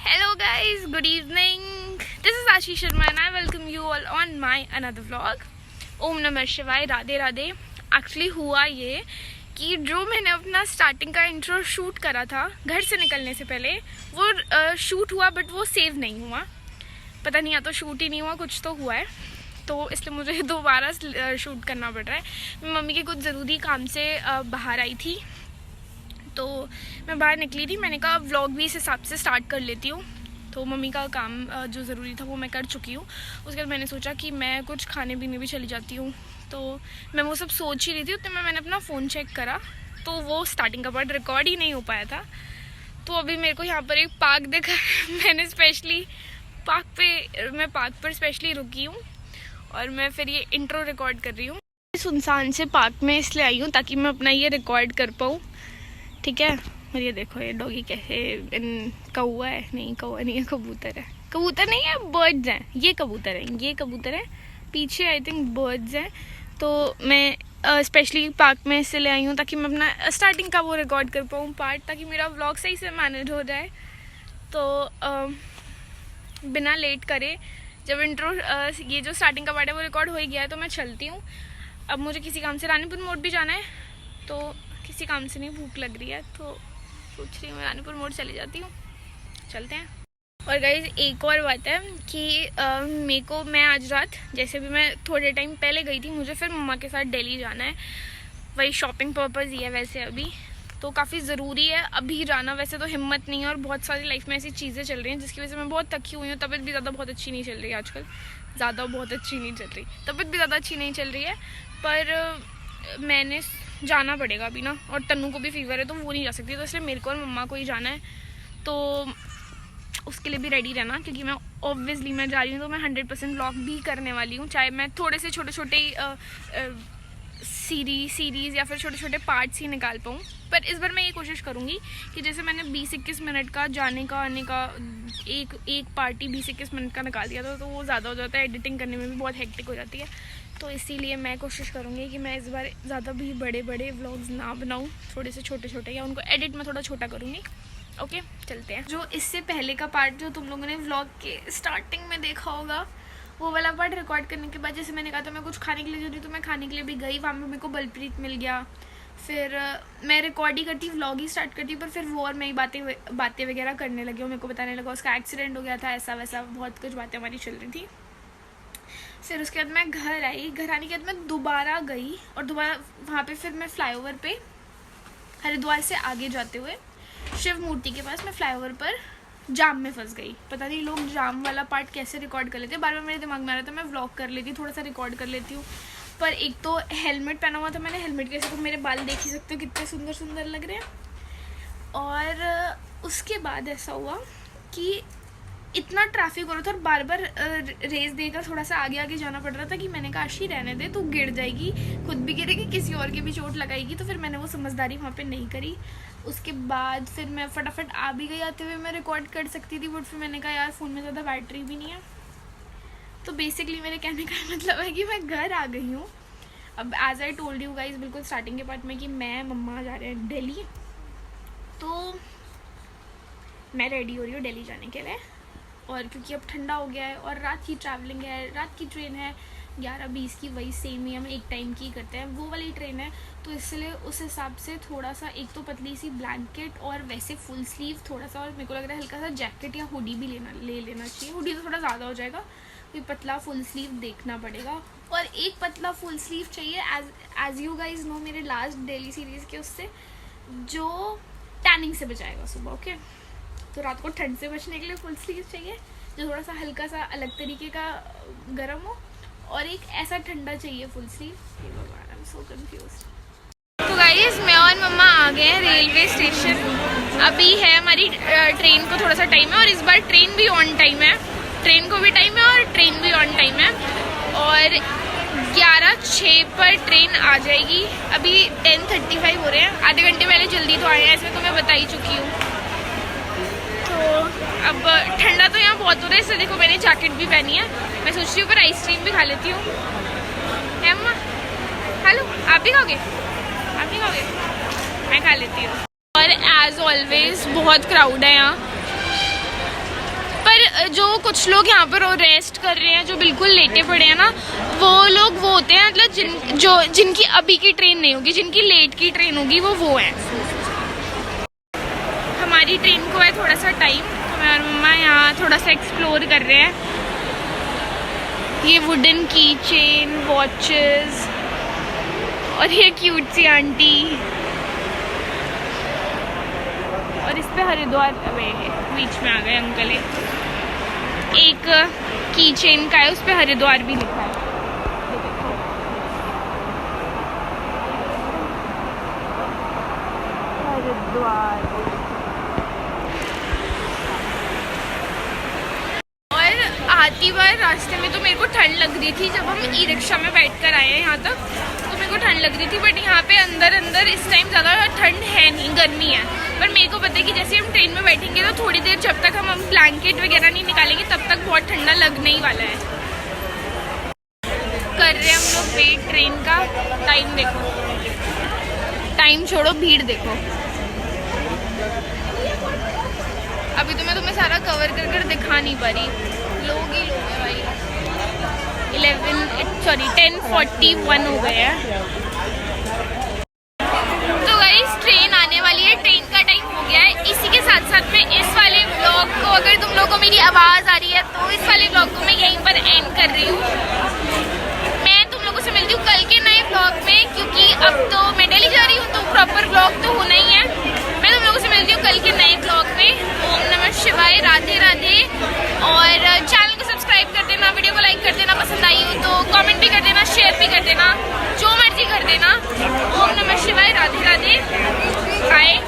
Hello guys, good evening. This is Ashish Sharma and I welcome you all on my another vlog. ओम नमः शिवाय, Radhe Radhe. Actually हुआ ये कि जो मैंने अपना स्टार्टिंग का इंट्रो शूट करा था घर से निकलने से पहले, वो शूट हुआ बट वो सेव नहीं हुआ. पता नहीं, या तो शूट ही नहीं हुआ, कुछ तो हुआ है, तो इसलिए मुझे दोबारा शूट करना पड़ रहा है. मैं मम्मी के कुछ ज़रूरी काम से बाहर आई थी, तो मैं बाहर निकली थी. मैंने कहा व्लॉग भी इस हिसाब से स्टार्ट कर लेती हूँ. तो मम्मी का काम जो ज़रूरी था वो मैं कर चुकी हूँ. उसके बाद मैंने सोचा कि मैं कुछ खाने पीने भी चली जाती हूँ. तो मैं वो सब सोच ही रही थी, उतने में मैंने अपना फ़ोन चेक करा तो वो स्टार्टिंग का पार्ट रिकॉर्ड ही नहीं हो पाया था. तो अभी मेरे को यहाँ पर एक पार्क देखा. मैंने स्पेशली पार्क पर स्पेशली रुकी हूँ और मैं फिर ये इंट्रो रिकॉर्ड कर रही हूँ. सुनसान से पार्क में इसलिए आई हूँ ताकि मैं अपना ये रिकॉर्ड कर पाऊँ. ठीक है. और ये देखो, ये डॉगी कैसे, कौवा है, नहीं कौवा नहीं है, कबूतर है. कबूतर नहीं है, बर्ड्स हैं. ये कबूतर है. पीछे आई थिंक बर्ड्स हैं. तो मैं स्पेशली पार्क में इसलिए आई हूँ ताकि मैं अपना स्टार्टिंग का वो रिकॉर्ड कर पाऊँ पार्ट, ताकि मेरा व्लॉग सही से मैनेज हो जाए. तो बिना लेट करे, जब इंट्रो ये जो स्टार्टिंग का पार्ट है वो रिकॉर्ड हो ही गया है, तो मैं चलती हूँ. अब मुझे किसी काम से रानीपुर मोड़ भी जाना है, तो किसी काम से नहीं, भूख लग रही है, तो सोच रही हूँ मैं रानीपुर मोड़ चली जाती हूँ. चलते हैं. और गाइज एक और बात है कि मैं आज रात, जैसे भी मैं थोड़े टाइम पहले गई थी, मुझे फिर मम्मा के साथ दिल्ली जाना है. वही शॉपिंग पर्पज़ ही है वैसे अभी, तो काफ़ी ज़रूरी है अभी जाना. वैसे तो हिम्मत नहीं है और बहुत सारी लाइफ में ऐसी चीज़ें चल रही हैं जिसकी वजह से मैं बहुत थकी हुई हूँ. तबीयत भी बहुत अच्छी नहीं चल रही है आजकल. तबीयत भी ज़्यादा अच्छी नहीं चल रही है, पर मैंने जाना पड़ेगा अभी ना. और तन्नू को भी फीवर है तो वो नहीं जा सकती, तो इसलिए मेरे को और मम्मा को ही जाना है. तो उसके लिए भी रेडी रहना, क्योंकि मैं ऑब्वियसली मैं जा रही हूँ तो मैं 100% व्लॉग भी करने वाली हूँ. चाहे मैं थोड़े से छोटे सीरीज़ या फिर छोटे छोटे पार्ट्स ही निकाल पाऊँ, पर इस बार मैं ये कोशिश करूँगी कि जैसे मैंने 20-21 मिनट का जाने का आने का एक पार्टी 20-21 मिनट का निकाल दिया था, तो वो ज़्यादा हो जाता है. एडिटिंग करने में भी बहुत हेक्टिक हो जाती है. तो इसीलिए मैं कोशिश करूँगी कि मैं इस बार ज़्यादा भी बड़े व्लॉग्स ना बनाऊँ, थोड़े से छोटे, या उनको एडिट में थोड़ा छोटा करूँगी. ओके, चलते हैं. जो इससे पहले का पार्ट जो तुम लोगों ने व्लॉग के स्टार्टिंग में देखा होगा, वो वाला पार्ट रिकॉर्ड करने के बाद, जैसे मैंने कहा था मैं कुछ खाने के लिए जा रही, तो मैं खाने के लिए भी गई. वहाँ पर मेरे को बलप्रीत मिल गया. फिर मैं रिकॉर्ड ही करती, व्लॉग ही स्टार्ट करती, पर फिर वो और मैं बातें वगैरह करने लगी. और मेरे को बताने लगा उसका एक्सीडेंट हो गया था, ऐसा वैसा बहुत कुछ बातें हमारी चल रही थी. फिर उसके बाद मैं घर आई. घर आने के बाद मैं दोबारा गई, और दोबारा वहाँ पे फिर मैं फ्लाईओवर पे हरिद्वार से आगे जाते हुए शिव मूर्ति के पास मैं फ्लाईओवर पर जाम में फंस गई. पता नहीं लोग जाम वाला पार्ट कैसे रिकॉर्ड कर लेते. बार बार मेरे दिमाग में आ रहा था मैं व्लॉग कर लेती, थोड़ा सा रिकॉर्ड कर लेती हूँ, पर एक तो हेलमेट पहना हुआ था मैंने. हेलमेट की वजह से तो मेरे बाल देख ही सकते हो कितने सुंदर लग रहे हैं. और उसके बाद ऐसा हुआ कि इतना ट्रैफिक हो रहा था और बार बार रेस देकर थोड़ा सा आगे जाना पड़ रहा था, कि मैंने कहा आशी रहने दे, तो गिर जाएगी, खुद भी गिरेगी, किसी और की भी चोट लगाएगी. तो फिर मैंने वो समझदारी वहाँ पे नहीं करी. उसके बाद फिर मैं फटाफट आ भी गई. आते हुए मैं रिकॉर्ड कर सकती थी, बट फिर मैंने कहा यार फ़ोन में ज़्यादा बैटरी भी नहीं है. तो बेसिकली मेरे कहने का मतलब है कि मैं घर आ गई हूँ. अब as I told you guys बिल्कुल स्टार्टिंग के पार्ट में कि मैं मम्मा जा रहे हैं दिल्ली, तो मैं रेडी हो रही हूँ दिल्ली जाने के लिए. और क्योंकि अब ठंडा हो गया है और रात की ट्रैवलिंग है, रात की ट्रेन है 11:20 की, वही सेम ही हम एक टाइम की करते हैं, वो वाली ट्रेन है. तो इसलिए उस हिसाब से थोड़ा सा एक तो पतली सी ब्लैंकेट और वैसे फुल स्लीव थोड़ा सा, और मेरे को लग रहा है हल्का सा जैकेट या हुडी भी ले लेना चाहिए. हुडी तो थोड़ा ज़्यादा हो जाएगा, तो पतला फुल स्लीव देखना पड़ेगा. और एक पतला फुल स्लीव चाहिए एज यू गाइज नो मेरे लास्ट डेली सीरीज़ के उससे, जो टैनिंग से बचाएगा सुबह. ओके, तो रात को ठंड से बचने के लिए फुल स्लीव चाहिए, जो थोड़ा सा हल्का सा अलग तरीके का गर्म हो, और एक ऐसा ठंडा चाहिए full sleeve. I am so confused. तो गाइस मैं और मम्मा आ गए हैं रेलवे स्टेशन. अभी है हमारी ट्रेन को थोड़ा सा टाइम है, और इस बार ट्रेन भी ऑन टाइम है. ट्रेन को भी टाइम है और ट्रेन भी ऑन टाइम है. और 11:06 पर ट्रेन आ जाएगी. अभी 10:35 हो रहे हैं. आधे घंटे पहले जल्दी तो आए हैं, इसमें तो मैं बता ही चुकी हूँ. तो अब ठंडा तो यहाँ बहुत हो रहा है, इससे देखो मैंने जैकेट भी पहनी है. मैं सोच रही हूँ पर आइसक्रीम भी खा लेती हूँ. है अम्मा, खा लो. आप भी खाओगे? मैं खा लेती हूँ. और एज ऑलवेज बहुत क्राउड है यहाँ. जो कुछ लोग यहाँ पर रेस्ट कर रहे हैं, जो बिल्कुल लेटे पड़े हैं ना, वो लोग वो होते हैं मतलब जिनकी अभी की ट्रेन नहीं होगी, जिनकी लेट की ट्रेन होगी वो हैं। हमारी ट्रेन को है थोड़ा सा टाइम, तो मैं और मम्मा यहाँ थोड़ा सा एक्सप्लोर कर रहे हैं। ये वुडन की चेन, वॉचेस, और ये क्यूट सी आंटी, और इस पे हरिद्वार बीच में आ गए अंकल। एक की चेन का है, उस पे हरिद्वार भी लिखा है। हरिद्वार। और आती बार रास्ते में तो मेरे को ठंड लग रही थी, जब हम ई रिक्शा में बैठ कर आए हैं यहाँ तक, तो मेरे को ठंड लग रही थी। बट यहाँ पे अंदर इस टाइम ज़्यादा ठंड है नहीं, गर्मी है। पर मेरे को पता है कि जैसे हम ट्रेन में बैठेंगे तो थोड़ी देर जब तक हम ब्लैंकेट वगैरह नहीं निकालेंगे तब तक बहुत ठंडा लगने ही वाला है। कर रहे हैं हम लोग वेट ट्रेन का। टाइम देखो, टाइम छोड़ो, भीड़ देखो। अभी तो मैं तुम्हें सारा कवर कर दिखा नहीं पा रही, लोग ही लोग हैं भाई। 10:41 हो गए हैं। तो गाइस ट्रेन आने वाली है, ट्रेन का टाइम हो गया है। इसी के साथ साथ में इस वाले व्लॉग को, अगर तुम लोगों को मेरी आवाज़ आ रही है तो इस वाले व्लॉग को मैं यहीं पर एंड कर रही हूँ। मैं तुम लोगों से मिलती हूँ कल के नए व्लॉग में, क्योंकि अब तो मैं दिल्ली जा रही हूँ तो प्रॉपर व्लॉग तो होना ही है। मैं तुम लोगों से मिलती हूँ कल के नए व्लॉग में। ओम नमः शिवाय, राधे राधे। और चैनल को सब्सक्राइब कर देना, वीडियो को लाइक कर देना, पसंद आई हो तो कमेंट भी कर देना, शेयर भी कर देना, जो मर्जी कर देना। ओम नमः शिवाय, राधे राधे, बाय।